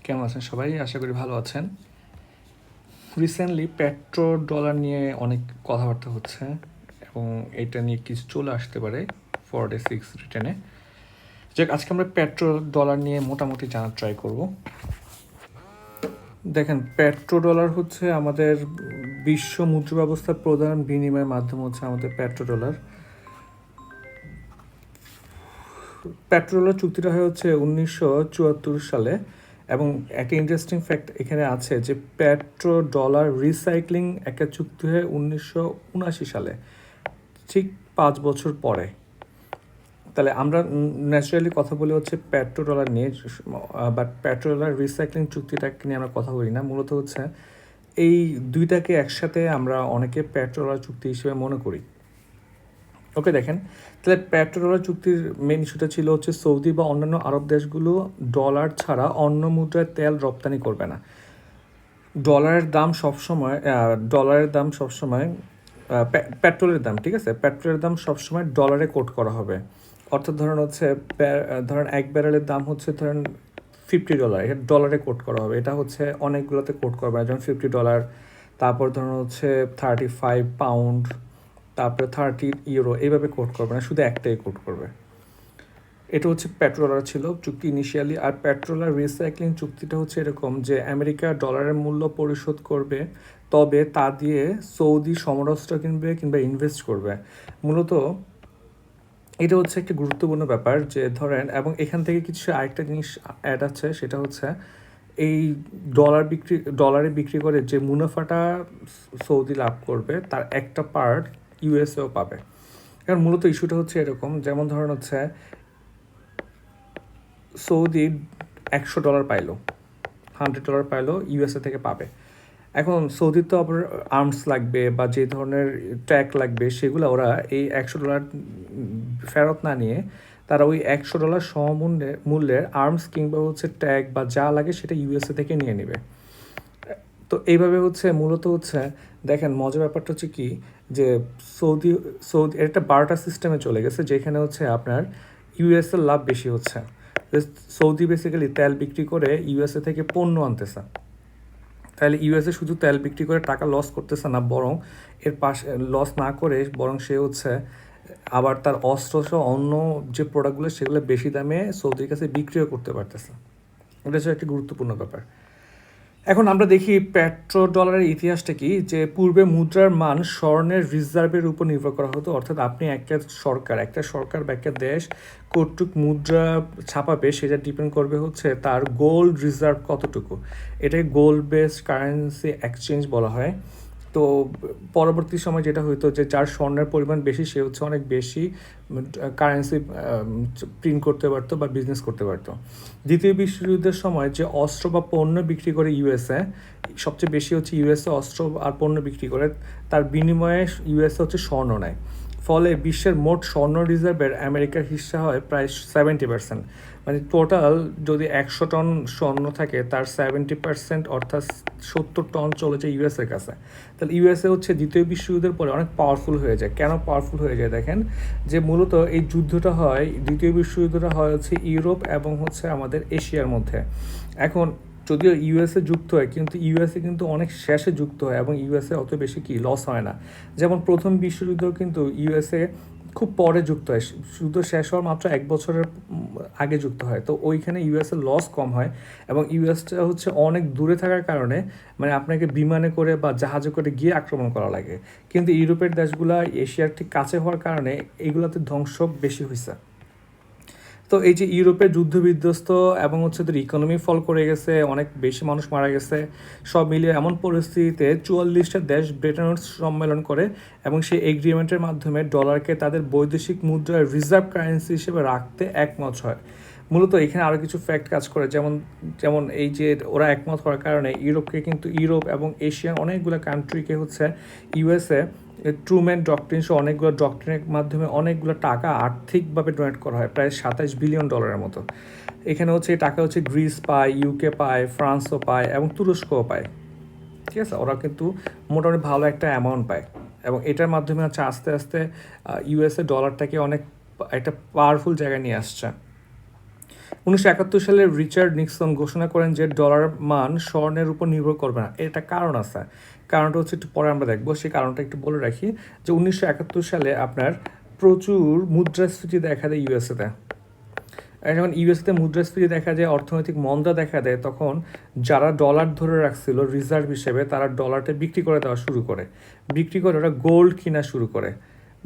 কেমন আছেন সবাই? আশা করি ভালো আছেন। রিসেন্টলি পেট্রো ডলার নিয়ে অনেক কথাবার্তা হচ্ছে এবং এটা নিয়ে কিছু চলে আসতে পারে 4-6 রিটার্নে। যাক, আজকে আমরা পেট্রো ডলার নিয়ে মোটামুটি জানার ট্রাই করব। দেখেন, পেট্রো ডলার হচ্ছে আমাদের বিশ্ব মুদ্রা ব্যবস্থার প্রধান বিনিময় মাধ্যম হচ্ছে আমাদের পেট্রো ডলার। পেট্রো ডলার চুক্তিটা হয় হচ্ছে 1974 সালে এবং একটা ইন্টারেস্টিং ফ্যাক্ট এখানে আছে যে পেট্রো ডলার রিসাইক্লিং একটা চুক্তি হয় 1979 সালে, ঠিক 5 বছর পরে। তাহলে আমরা ন্যাচারালি কথা বলে হচ্ছে পেট্রো ডলার নিয়ে, বাট পেট্রো ডলার রিসাইক্লিং চুক্তিটাকে নিয়ে আমরা কথা বলি না। মূলত হচ্ছে এই দুইটাকে একসাথে আমরা অনেকে পেট্রো ডলার চুক্তি হিসেবে মনে করি। ওকে, দেখেন, তাহলে পেট্রো ডলার চুক্তির মেন ইস্যুটা ছিল হচ্ছে সৌদি বা অন্যান্য আরব দেশগুলো ডলার ছাড়া অন্য মুদ্রায় তেল রপ্তানি করবে না। ডলারের দাম সবসময় পেট্রোলের দাম, ঠিক আছে, পেট্রোলের দাম সবসময় ডলারে কোট করা হবে। অর্থাৎ ধরেন হচ্ছে ধরেন এক ব্যারেলের দাম হচ্ছে ধরেন $50, এটা ডলারে কোট করা হবে। এটা হচ্ছে অনেকগুলোতে কোট করবে না, যেমন $50, তারপর ধরুন হচ্ছে 35 পাউন্ড, তারপরে 30 ইউরো, এইভাবে কোট করবে না, শুধু একটাই কোট করবে। এটা হচ্ছে পেট্রোলার ছিল চুক্তি ইনিশিয়ালি। আর পেট্রোলার রিসাইক্লিং চুক্তিটা হচ্ছে এরকম যে আমেরিকা ডলারের মূল্য পরিশোধ করবে, তবে তা দিয়ে সৌদি সমরাস্ত্র কিনবে কিংবা ইনভেস্ট করবে। মূলত এটা হচ্ছে একটা গুরুত্বপূর্ণ ব্যাপার যে ধরেন, এবং এখান থেকে কিছু আরেকটা জিনিস অ্যাড আছে, সেটা হচ্ছে এই ডলারে বিক্রি করে যে মুনাফাটা সৌদি লাভ করবে তার একটা পার্ট ইউএসএও পাবে। কারণ মূলত ইস্যুটা হচ্ছে এরকম, যেমন ধরেন হচ্ছে সৌদি $100 পাইলো, $100 পাইলো, ইউএসএ থেকে পাবে। এখন সৌদির তো আবার আর্মস লাগবে বা যে ধরনের ট্যাগ লাগবে, সেগুলো ওরা এই $100 ফেরত না নিয়ে তারা ওই $100 মূল্যের আর্মস কিংবা হচ্ছে ট্যাগ বা যা লাগে সেটা ইউএসএ থেকে নিয়ে নেবে। তো এইভাবে হচ্ছে মূলত হচ্ছে দেখেন, মজার ব্যাপারটা হচ্ছে কি যে সৌদি সৌদি একটা বার্টার সিস্টেমে চলে গেছে, যেখানে হচ্ছে আপনার ইউএসএর লাভ বেশি হচ্ছে। সৌদি বেসিক্যালি তেল বিক্রি করে ইউএসএ থেকে পণ্য আনতেছে। তাহলে ইউএসএ শুধু তেল বিক্রি করে টাকা লস করতেছে না, বরং এর পাশে লস না করে বরং সে হচ্ছে আবার তার অস্ত্রসহ অন্য যে প্রোডাক্টগুলো সেগুলো বেশি দামে সৌদির কাছে বিক্রিও করতে পারতেছে। এটা হচ্ছে একটা গুরুত্বপূর্ণ ব্যাপার। এখন আমরা দেখি পেট্রো ডলারের ইতিহাসটা কি, যে পূর্বে মুদ্রার মান স্বর্ণের রিজার্ভের উপর নির্ভর করা হতো। অর্থাৎ আপনি একটা সরকার বা একটা দেশ কর্তৃক মুদ্রা ছাপাবে, সেটা ডিপেন্ড করবে হচ্ছে তার গোল্ড রিজার্ভ কতটুকু। এটাকে গোল্ড বেসড কারেন্সি এক্সচেঞ্জ বলা হয়। তো পরবর্তী সময় যেটা হইতো যে যার স্বর্ণের পরিমাণ বেশি সে হচ্ছে অনেক বেশি কারেন্সি প্রিন্ট করতে পারতো বা বিজনেস করতে পারতো। দ্বিতীয় বিশ্বযুদ্ধের সময় যে অস্ত্র বা পণ্য বিক্রি করে ইউএসএ, সবচেয়ে বেশি হচ্ছে ইউএসএ অস্ত্র আর পণ্য বিক্রি করে, তার বিনিময়ে ইউএসএ হচ্ছে স্বর্ণ নেয়। ফলে বিশ্বের মোট স্বর্ণ রিজার্ভের আমেরিকার হিস্সা হয় প্রায় 70%। মানে টোটাল যদি 100 টন স্বর্ণ থাকে, তার 70% অর্থাৎ 70 টন চলে যায় ইউএসএর কাছে। তাহলে ইউএসএ হচ্ছে দ্বিতীয় বিশ্বযুদ্ধের পরে অনেক পাওয়ারফুল হয়ে যায়। কেন পাওয়ারফুল হয়ে যায় দেখেন, যে মূলত এই যুদ্ধটা হয়, দ্বিতীয় বিশ্বযুদ্ধটা হয় হচ্ছে ইউরোপ এবং হচ্ছে আমাদের এশিয়ার মধ্যে। এখন যদিও ইউএসএ যুক্ত হয়, কিন্তু ইউএসএ কিন্তু অনেক শেষে যুক্ত হয় এবং ইউএসএ অত বেশি কি লস হয় না। যেমন প্রথম বিশ্বযুদ্ধ কিন্তু ইউএসএ খুব পরে যুক্ত হয়, যুদ্ধ শেষ হওয়ার মাত্র 1 বছরের আগে যুক্ত হয়। তো ওইখানে ইউএসএ লস কম হয় এবং ইউএসটা হচ্ছে অনেক দূরে থাকার কারণে মানে আপনাকে বিমানে করে বা জাহাজে করে গিয়ে আক্রমণ করা লাগে। কিন্তু ইউরোপের দেশগুলা এশিয়ার ঠিক কাছে হওয়ার কারণে এগুলোতে ধ্বংস বেশি হয়েছে। তো এই যে ইউরোপের যুদ্ধ বিধ্বস্ত এবং হচ্ছে তাদের ইকোনমি ফল করে গেছে, অনেক বেশি মানুষ মারা গেছে, সব মিলিয়ে এমন পরিস্থিতিতে 44টা দেশ ব্রেটন উডস সম্মেলন করে এবং সেই এগ্রিমেন্টের মাধ্যমে ডলারকে তাদের বৈদেশিক মুদ্রার রিজার্ভ কারেন্সি হিসেবে রাখতে একমত হয়। মূলত এখানে আরও কিছু ফ্যাক্ট কাজ করে, যেমন যেমন এই যে ওরা একমত হওয়ার কারণে ইউরোপ এবং এশিয়ান অনেকগুলো কান্ট্রিকে হচ্ছে ইউএসএ ট্রুম্যান ডক্ট্রিন সহ অনেকগুলো ডক্ট্রিনের মাধ্যমে অনেকগুলো টাকা আর্থিকভাবে ডোনেট করা হয়, প্রায় $27 বিলিয়ন মতো। এখানে হচ্ছে এই টাকা হচ্ছে গ্রিস পায়, ইউকে পায়, ফ্রান্সও পায় এবং তুরস্কও পায়। ঠিক আছে, ওরা কিন্তু মোটামুটি ভালো একটা অ্যামাউন্ট পায় এবং এটার মাধ্যমে হচ্ছে আস্তে আস্তে ইউএসএ ডলারটাকে অনেক একটা পাওয়ারফুল জায়গায় নিয়ে আসছে। 1971 সালে রিচার্ড নিক্সন ঘোষণা করেন যে ডলার মান স্বর্ণের উপর নির্ভর করবে না। এটা কারণ আছে, কারণটা হচ্ছে একটু পরে আমরা দেখবো, সেই কারণটা একটু বলে রাখি যে 1971 সালে আপনার প্রচুর মুদ্রাস্ফীতি দেখা দেয় ইউএসএতে। যখন ইউএসএতে মুদ্রাস্ফীতি দেখা যায়, অর্থনৈতিক মন্দা দেখা দেয়, তখন যারা ডলার ধরে রাখছিল রিজার্ভ হিসেবে তারা ডলারটা বিক্রি করে দেওয়া শুরু করে, বিক্রি করে ওরা গোল্ড কিনা শুরু করে।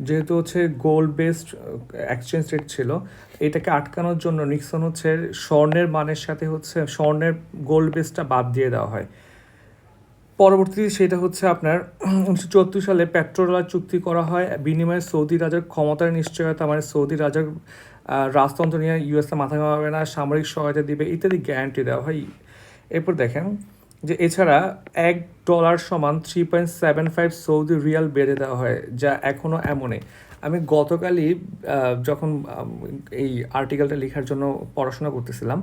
যেহেতু হচ্ছে গোল্ড বেসড এক্সচেঞ্জ রেট ছিল, এটাকে আটকানোর জন্য নিক্সন হচ্ছে স্বর্ণের মানের সাথে হচ্ছে স্বর্ণের গোল্ড বেসটা বাদ দিয়ে দেওয়া হয়। পরবর্তীতে সেটা হচ্ছে আপনার 1974 সালে পেট্রোডলার চুক্তি করা হয়, বিনিময়ে সৌদি রাজার ক্ষমতার নিশ্চয়তা, মানে সৌদি রাজার রাজতন্ত্র নিয়ে ইউএসএ মাথা ঘামাবে না, সামরিক সহায়তা দিবে ইত্যাদি গ্যারান্টি দেওয়া হয়। এরপর দেখেন যে এছাড়া $1 সমান 3.75 সৌদি রিয়াল বেড়ে দেওয়া হয়, যা এখনও এমনই। আমি গতকালই যখন এই আর্টিকেলটা লেখার জন্য পড়াশোনা করতেছিলাম,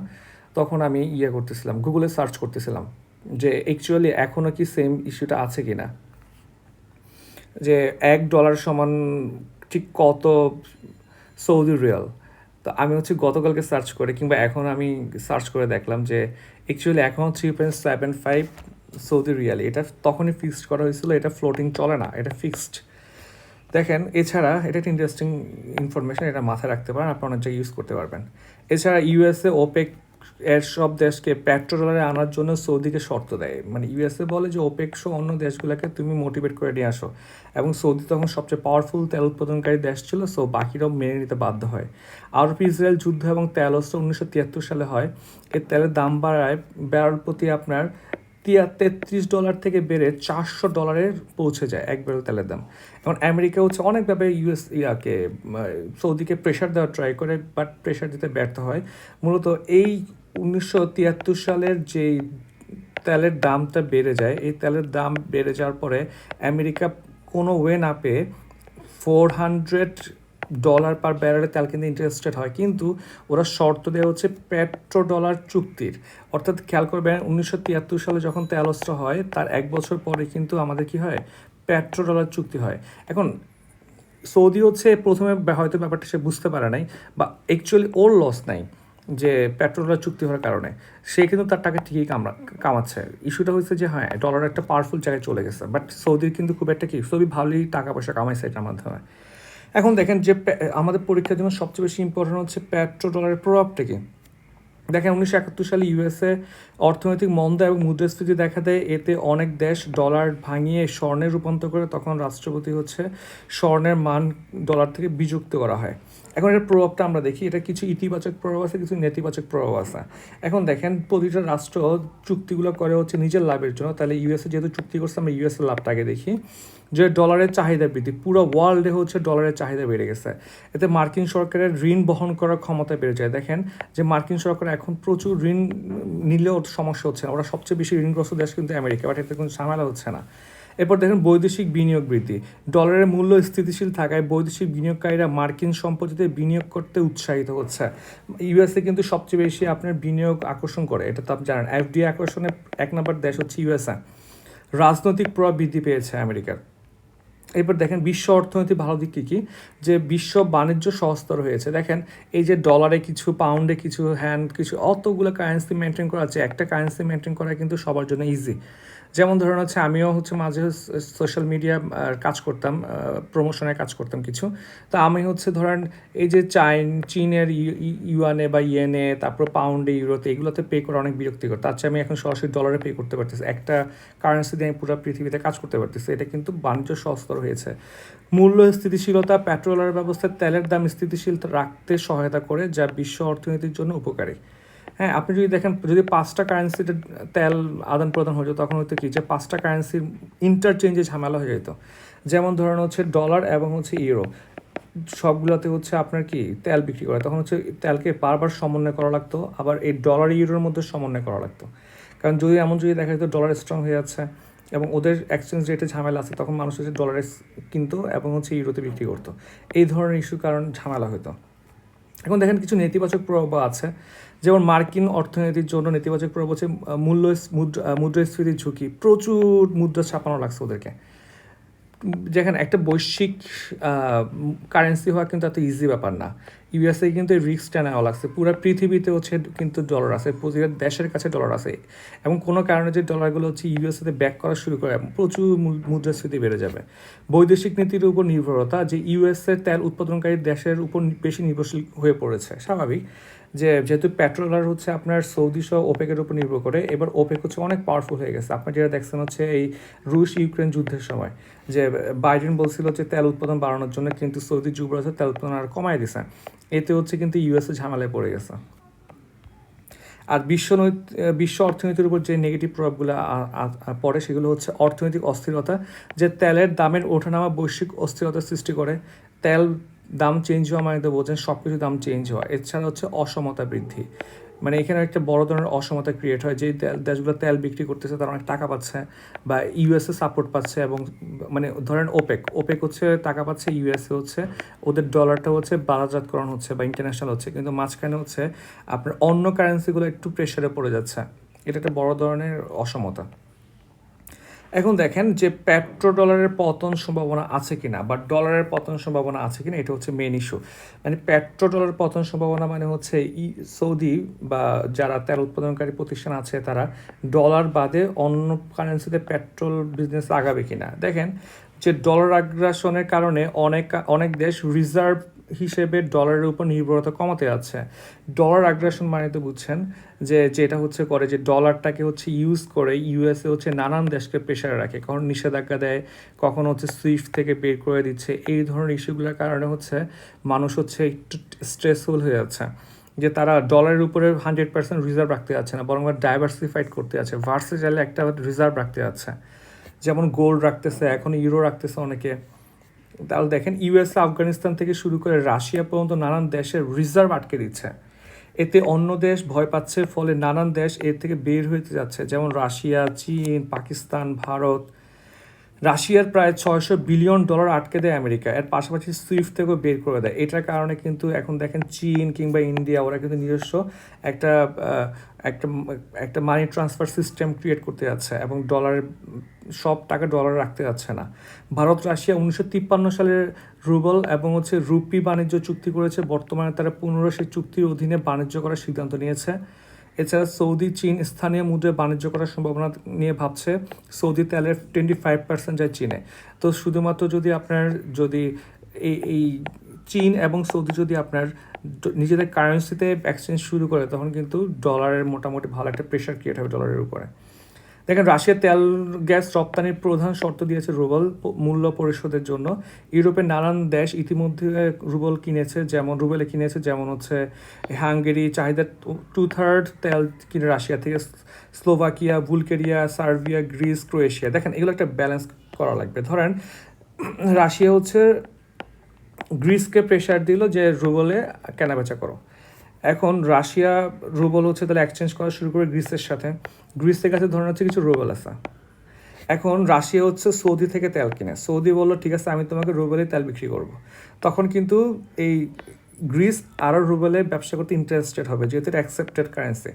তখন আমি করতেছিলাম, গুগলে সার্চ করতেছিলাম যে অ্যাকচুয়ালি এখনও কি সেম ইস্যুটা আছে কি না, যে $1 সমান ঠিক কত সৌদি রিয়াল। তো আমি হচ্ছে গতকালকে সার্চ করে কিংবা এখন আমি সার্চ করে দেখলাম যে অ্যাকচুয়ালি এখনও 3.75 সৌদি রিয়াল। এটা তখনই ফিক্সড করা হয়েছিল, এটা ফ্লোটিং চলে না, এটা ফিক্সড। দেখেন এছাড়া এটা একটা ইন্টারেস্টিং ইনফরমেশন, এটা মাথায় রাখতে পারেন, আপনি অনেক জায়গায় ইউজ করতে পারবেন। এছাড়া ইউএসএ ওপেক এর সব দেশকে পেট্রোডলারে আনার জন্য সৌদিকে শর্ত দেয়, মানে ইউএসএ বলে যে ওপেক সহ অন্য দেশগুলোকে তুমি মোটিভেট করে নিয়ে আসো, এবং সৌদি তখন সবচেয়ে পাওয়ারফুল তেল উৎপাদনকারী দেশ ছিল, সো বাকিরাও মেনে নিতে বাধ্য হয়। আরব ইসরায়েল যুদ্ধ এবং তেল অস্ত্র 1973 সালে হয়। এর তেলের দাম বাড়ায় ব্যারেল প্রতি আপনার $33 থেকে বেড়ে $400 পৌঁছে যায় এক ব্যারেল তেলের দাম। এখন আমেরিকা হচ্ছে অনেকভাবে সৌদিকে প্রেশার দেওয়ার ট্রাই করে, বাট প্রেশার দিতে ব্যর্থ হয়। মূলত এই 1973 সালের যেই তেলের দামটা বেড়ে যায়, এই তেলের দাম বেড়ে যাওয়ার পরে আমেরিকা কোনো ওয়ে না পেয়ে $400 পার ব্যারেলে তেল কিনতে ইন্টারেস্টেড হয়, কিন্তু ওরা শর্ত দেওয়া হচ্ছে পেট্রোডলার চুক্তির। অর্থাৎ খেয়াল করবেন 1973 সালে যখন তেল অস্ত্র হয় তার 1 বছর পরে কিন্তু আমাদের কি হয়, পেট্রোডলার চুক্তি হয়। এখন সৌদি হচ্ছে প্রথমে হয়তো ব্যাপারটা সে বুঝতে পারে নাই, বা অ্যাকচুয়ালি ওর লস নাই যে পেট্রোডলার চুক্তি হওয়ার কারণে, সে কিন্তু তার টাকা ঠিকই কামাচ্ছে। ইস্যুটা হচ্ছে যে হ্যাঁ ডলার একটা পাওয়ারফুল জায়গায় চলে গেছে, বাট সৌদির কিন্তু খুব একটা কি, সৌদি ভালোই টাকা পয়সা কামাইছে এটার মাধ্যমে। এখন দেখেন যে আমাদের পরীক্ষার জন্য সবচেয়ে বেশি ইম্পর্টেন্ট হচ্ছে পেট্রোডলারের প্রভাবটা কি। দেখেন 1971 সালে ইউএসএ অর্থনৈতিক মন্দা এবং মুদ্রাস্ফীতি দেখা দেয়, এতে অনেক দেশ ডলার ভাঙিয়ে স্বর্ণে রূপান্তর করে, তখন রাষ্ট্রপতি হচ্ছে স্বর্ণের মান ডলার থেকে বিযুক্ত করা হয়। এখন এর প্রভাবটা আমরা দেখি, এটা কিছু ইতিবাচক প্রভাব আছে, কিছু নেতিবাচক প্রভাব আছে। এখন দেখেন প্রতিটা রাষ্ট্র চুক্তিগুলো করে হচ্ছে নিজের লাভের জন্য, তাহলে ইউএসএ যেহেতু চুক্তি করছে আমরা ইউএসএর লাভটা আগে দেখি। যে ডলারের চাহিদা বৃদ্ধি, পুরো ওয়ার্ল্ডে হচ্ছে ডলারের চাহিদা বেড়ে গেছে, এতে মার্কিন সরকারের ঋণ বহন করার ক্ষমতা বেড়ে যায়। দেখেন যে মার্কিন সরকার এখন প্রচুর ঋণ নিলেও সমস্যা হচ্ছে না, ওরা সবচেয়ে বেশি ঋণগ্রস্ত দেশ কিন্তু আমেরিকা, বাট এতে কোনো ঝামেলা হচ্ছে না। এরপর দেখেন বৈদেশিক বিনিয়োগ বৃদ্ধি, ডলারের মূল্য স্থিতিশীল থাকায় বৈদেশিক বিনিয়োগকারীরা মার্কিন সম্পত্তিতে বিনিয়োগ করতে উৎসাহিত হচ্ছে। ইউএসএ কিন্তু সবচেয়ে বেশি আপনার বিনিয়োগ আকর্ষণ করে, এটা তো আপনি জানেন, এফডিআই আকর্ষণের 1 নম্বর দেশ হচ্ছে ইউএসএ। রাজনৈতিক প্রভাব বৃদ্ধি পেয়েছে আমেরিকার। এরপর দেখেন বিশ্ব অর্থনীতি ভালো দিক কী, যে বিশ্ব বাণিজ্য সহজতর হয়েছে। দেখেন এই যে ডলারে কিছু, পাউন্ডে কিছু, কিছু, অতগুলো কারেন্সি মেনটেন করা আছে, একটা কারেন্সি মেনটেন করা কিন্তু সবার জন্য ইজি। যেমন ধরুন হচ্ছে আমিও হচ্ছে মাঝে সোশ্যাল মিডিয়া কাজ করতাম, প্রমোশনের কাজ করতাম কিছু, তো আমি হচ্ছে ধরেন এই যে চীনের ইউয়ানে বা ইয়েনে, তারপর পাউন্ডে, ইউরোতে, এগুলোতে পে করা অনেক বিরক্তিকর। তার চেয়ে আমি এখন সরাসরি ডলারে পে করতে পারতেছি, একটা কারেন্সি দিয়ে আমি পুরো পৃথিবীতে কাজ করতে পারতেছি, এটা কিন্তু বাণিজ্য সহজতর হয়েছে। মূল্য স্থিতিশীলতা, পেট্রোলের ব্যবস্থায় তেলের দাম স্থিতিশীল রাখতে সহায়তা করে, যা বিশ্ব অর্থনীতির জন্য উপকারী। হ্যাঁ, আপনি যদি দেখেন যদি 5টা কারেন্সিতে তেল আদান প্রদান হতো, তখন হতো কি যে 5টা কারেন্সির ইন্টারচেঞ্জে ঝামেলা হয়ে যেত। যেমন ধরেন হচ্ছে ডলার এবং হচ্ছে ইউরো, সবগুলোতে হচ্ছে আপনার কি তেল বিক্রি করে, তখন হচ্ছে তেলকে বারবার সমন্বয় করা লাগতো, আবার এই ডলার ইউরোর মধ্যে সমন্বয় করা লাগতো। কারণ যদি দেখা যেত ডলার স্ট্রং হয়ে যাচ্ছে এবং ওদের এক্সচেঞ্জ রেটে ঝামেলা আছে, তখন মানুষ হচ্ছে ডলারে কিনতো এবং হচ্ছে ইউরোতে বিক্রি করতো, এই ধরনের ইস্যুর কারণ ঝামেলা হতো। এখন দেখেন কিছু নেতিবাচক প্রভাব আছে, যেমন মার্কিন অর্থনীতির জন্য নেতিবাচক প্রভাব হচ্ছে মুদ্রাস্ফীতির ঝুঁকি, প্রচুর মুদ্রা ছাপানো লাগছে ওদেরকে, দেখেন একটা বৈশ্বিক কারেন্সি হওয়া কিন্তু এত ইজি ব্যাপার না। ইউএসএ কিন্তু এই রিস্কটা নেওয়া লাগছে। পুরো পৃথিবীতে হচ্ছে কিন্তু ডলার আছে, প্রতিটা দেশের কাছে ডলার আছে, এবং কোনো কারণে যে ডলারগুলো হচ্ছে ইউএসএতে ব্যাক করা শুরু করে প্রচুর মুদ্রাস্ফীতি বেড়ে যাবে। বৈদেশিক নীতির উপর নির্ভরতা, যে ইউএসএ তেল উৎপাদনকারী দেশের উপর বেশি নির্ভরশীল হয়ে পড়েছে, স্বাভাবিক যে যেহেতু পেট্রোলার হচ্ছে আপনার সৌদি সহ ওপেকের উপর নির্ভর করে। এবার ওপেক হচ্ছে অনেক পাওয়ারফুল হয়ে গেছে। আপনার যেটা দেখছেন হচ্ছে এই রুশ ইউক্রেন যুদ্ধের সময় যে বাইডেন বলছিল যে তেল উৎপাদন বাড়ানোর জন্য, কিন্তু সৌদি যুবরাজ তেল উৎপাদন আর কমায় দিছে। এতে হচ্ছে কিন্তু ইউএসএ ঝামেলায় পড়ে গেছে। আর বিশ্ব অর্থনীতির উপর যে নেগেটিভ প্রভাবগুলো পড়ে সেগুলো হচ্ছে অর্থনৈতিক অস্থিরতা, যে তেলের দামের ওঠানামা বৈশ্বিক অস্থিরতার সৃষ্টি করে। তেল দাম চেঞ্জ হওয়া মানে তো বোঝেন সব কিছু দাম চেঞ্জ হওয়া। এছাড়া হচ্ছে অসমতা বৃদ্ধি, মানে এখানে একটা বড় ধরনের অসমতা ক্রিয়েট হয়। যে দেশগুলো তেল বিক্রি করতেছে তারা অনেক টাকা পাচ্ছে বা ইউএসএ সাপোর্ট পাচ্ছে, এবং মানে ধরেন ওপেক হচ্ছে টাকা পাচ্ছে, ইউএসএ হচ্ছে ওদের ডলারটা হচ্ছে বাজারজাতকরণ হচ্ছে বা ইন্টারন্যাশনাল হচ্ছে, কিন্তু মাঝখানে হচ্ছে আপনার অন্য কারেন্সিগুলো একটু প্রেশারে পড়ে যাচ্ছে। এটা একটা বড় ধরনের অসমতা। এখন দেখেন যে পেট্রো ডলারের পতন সম্ভাবনা আছে কিনা বা ডলারের পতন সম্ভাবনা আছে কিনা, এটা হচ্ছে মেন ইস্যু। মানে পেট্রো ডলারের পতন সম্ভাবনা মানে হচ্ছে সৌদি বা যারা তেল উৎপাদনকারী প্রতিষ্ঠান আছে তারা ডলার বাদে অন্য কারেন্সিতে পেট্রোল বিজনেস আগাবে কিনা। দেখেন যে ডলার আগ্রাসনের কারণে অনেক দেশ রিজার্ভ হিসেবে ডলারের উপর নির্ভরতা কমাতে যাচ্ছে। ডলার আগ্রাসন মানে তো বুঝছেন যে যেটা হচ্ছে করে যে ডলারটাকে হচ্ছে ইউজ করে ইউএসএ হচ্ছে নানান দেশকে প্রেশারে রাখে, কখন নিষেধাজ্ঞা দেয়, কখন হচ্ছে সুইফট থেকে বের করে দিচ্ছে। এই ধরনের ইস্যুগুলোর কারণে হচ্ছে মানুষ হচ্ছে একটু স্ট্রেসফুল হয়ে যাচ্ছে, যে তারা ডলারের উপরে 100% রিজার্ভ রাখতে যাচ্ছে না, বরং ডাইভার্সিফাইড করতে যাচ্ছে, ভার্সেটাইলে একটা রিজার্ভ রাখতে যাচ্ছে। যেমন গোল্ড রাখতেছে, এখন ইউরো রাখতেছে অনেকে। তাহলে দেখেন ইউএসএ আফগানিস্তান থেকে শুরু করে রাশিয়া পর্যন্ত নানান দেশের রিজার্ভ আটকে দিচ্ছে। এতে অন্য দেশ ভয় পাচ্ছে, ফলে নানান দেশ এর থেকে বের হতে যাচ্ছে, যেমন রাশিয়া, চীন, পাকিস্তান, ভারত। রাশিয়ার প্রায় $600 বিলিয়ন আটকে দেয় আমেরিকা, এর পাশাপাশি সুইফট থেকেও বের করে দেয়। এটার কারণে কিন্তু এখন দেখেন চীন কিংবা ইন্ডিয়া ওরা কিন্তু নিজস্ব একটা একটা একটা মানি ট্রান্সফার সিস্টেম ক্রিয়েট করতে যাচ্ছে, এবং ডলারের সব টাকা ডলার রাখতে যাচ্ছে না। ভারত রাশিয়া 1953 সালের রুবল এবং হচ্ছে রুপি বাণিজ্য চুক্তি করেছে, বর্তমানে তারা পুনরায় সেই চুক্তির অধীনে বাণিজ্য করার সিদ্ধান্ত নিয়েছে। এছাড়া সৌদি চীন স্থানীয় মুদ্রায় বাণিজ্য করার সম্ভাবনা নিয়ে ভাবছে। সৌদি তেলের 25% যায় চীনে। তো শুধুমাত্র যদি এই চীন এবং সৌদি যদি আপনার নিজেদের কারেন্সিতে এক্সচেঞ্জ শুরু করে, তখন কিন্তু ডলারের মোটামুটি ভালো একটা প্রেশার ক্রিয়েট হবে ডলারের উপরে। দেখেন রাশিয়া তেল গ্যাস রপ্তানির প্রধান শর্ত দিয়েছে রুবল মূল্য পরিশোধের জন্য। ইউরোপের নানান দেশ ইতিমধ্যে রুবেলে কিনেছে, যেমন হচ্ছে হাঙ্গেরি চাহিদা 2/3 তেল কিনে রাশিয়া থেকে, Slovakia, Bulgaria, Serbia, Greece, Croatia. দেখেন এগুলো একটা ব্যালেন্স করা লাগবে। ধরেন রাশিয়া হচ্ছে গ্রিসকে প্রেশার দিল যে রুবলে কেনাবেচা করো। এখন রাশিয়া রুবল হচ্ছে তাহলে এক্সচেঞ্জ করা শুরু করে গ্রিসের সাথে। গ্রিসের কাছে ধরেন হচ্ছে কিছু রুবল আছে। এখন রাশিয়া হচ্ছে সৌদি থেকে তেল কিনে, সৌদি বললো ঠিক আছে আমি তোমাকে রুবেলে তেল বিক্রি করব। তখন কিন্তু এই গ্রিস আরও রুবেলে ব্যবসা করতে ইন্টারেস্টেড হবে, যেহেতু এটা অ্যাকসেপ্টেড কারেন্সি।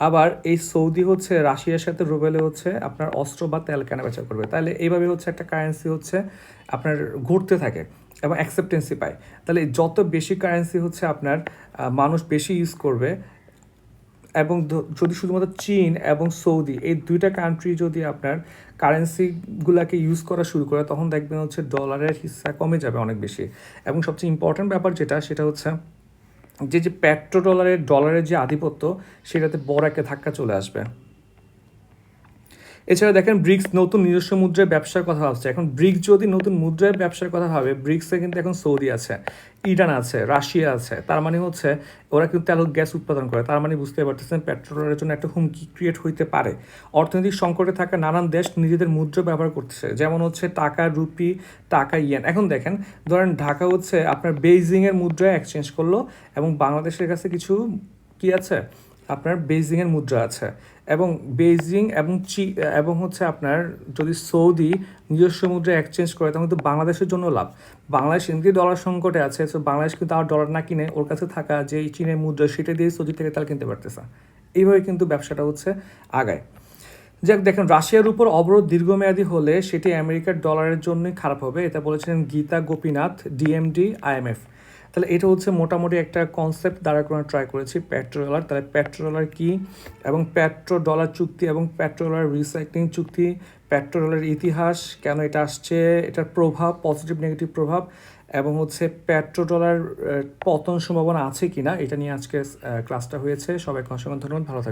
আবার এই সৌদি হচ্ছে রাশিয়ার সাথে রুবেলে হচ্ছে আপনার অস্ত্র বা তেল কেনাবেচা করবে। তাহলে এইভাবে হচ্ছে একটা কারেন্সি হচ্ছে আপনার ঘুরতে থাকে এবং অ্যাকসেপ্টেন্সি পায়। তাহলে যত বেশি কারেন্সি হচ্ছে আপনার মানুষ বেশি ইউজ করবে, এবং যদি শুধুমাত্র চীন এবং সৌদি এই দুইটা কান্ট্রি যদি আপনার কারেন্সিগুলোকে ইউজ করা শুরু করে, তখন দেখবেন হচ্ছে ডলারের হিস্সা কমে যাবে অনেক বেশি। এবং সবচেয়ে ইম্পর্ট্যান্ট ব্যাপার সেটা হচ্ছে যে পেট্রো ডলারের যে আধিপত্য, সেটাতে বড় একটা ধাক্কা চলে আসবে। এছাড়া দেখেন ব্রিক্স নতুন নিজস্ব মুদ্রায় ব্যবসার কথা ভাবছে। এখন ব্রিক্স যদি নতুন মুদ্রায় ব্যবসার কথা ভাবে, ব্রিক্সে কিন্তু এখন সৌদি আছে, ইরান আছে, রাশিয়া আছে। তার মানে হচ্ছে ওরা কিন্তু তেল গ্যাস উৎপাদন করে। তার মানে বুঝতে পারতেছেন পেট্রোলের জন্য একটা হুমকি ক্রিয়েট হইতে পারে। অর্থনৈতিক সংকটে থাকা নানান দেশ নিজেদের মুদ্রা ব্যবহার করতেছে, যেমন হচ্ছে টাকা, রুপি, টাকা, ইয়েন। এখন দেখেন ধরেন ঢাকা হচ্ছে আপনার বেইজিংয়ের মুদ্রায় এক্সচেঞ্জ করলো, এবং বাংলাদেশের কাছে কিছু কি আছে আপনার বেইজিংয়ের মুদ্রা আছে, এবং বেইজিং এবং হচ্ছে আপনার যদি সৌদি নিজস্ব মুদ্রা এক্সচেঞ্জ করে, তখন কিন্তু বাংলাদেশের জন্য লাভ। বাংলাদেশ এমনি ডলার সংকটে আছে, তো বাংলাদেশ কিন্তু আর ডলার না কিনে ওর কাছে থাকা যে চীনের মুদ্রা সেটা দিয়ে সৌদি থেকে তারা কিনতে পারতেছে। এইভাবে কিন্তু ব্যবসাটা হচ্ছে আগায়। যাক দেখেন, রাশিয়ার উপর অবরোধ দীর্ঘমেয়াদী হলে সেটি আমেরিকার ডলারের জন্যই খারাপ হবে, এটা বলেছিলেন গীতা গোপীনাথ, ডিএমডি, আইএমএফ। তাহলে এটা হচ্ছে মোটামুটি একটা কনসেপ্ট দাঁড়া করানো ট্রাই করেছি পেট্রো ডলার। তাহলে পেট্রো ডলার কী এবং পেট্রো ডলার চুক্তি এবং পেট্রো ডলার রিসাইক্লিং চুক্তি, পেট্রো ডলারের ইতিহাস, কেন এটা আসছে, এটার প্রভাব, পজিটিভ নেগেটিভ প্রভাব, এবং হচ্ছে পেট্রো ডলার পতন সম্ভাবনা আছে কিনা, এটা নিয়ে আজকে ক্লাসটা হয়েছে। সবাইকে অসংখ্য ধন্যবাদ, ভালো থাকবেন।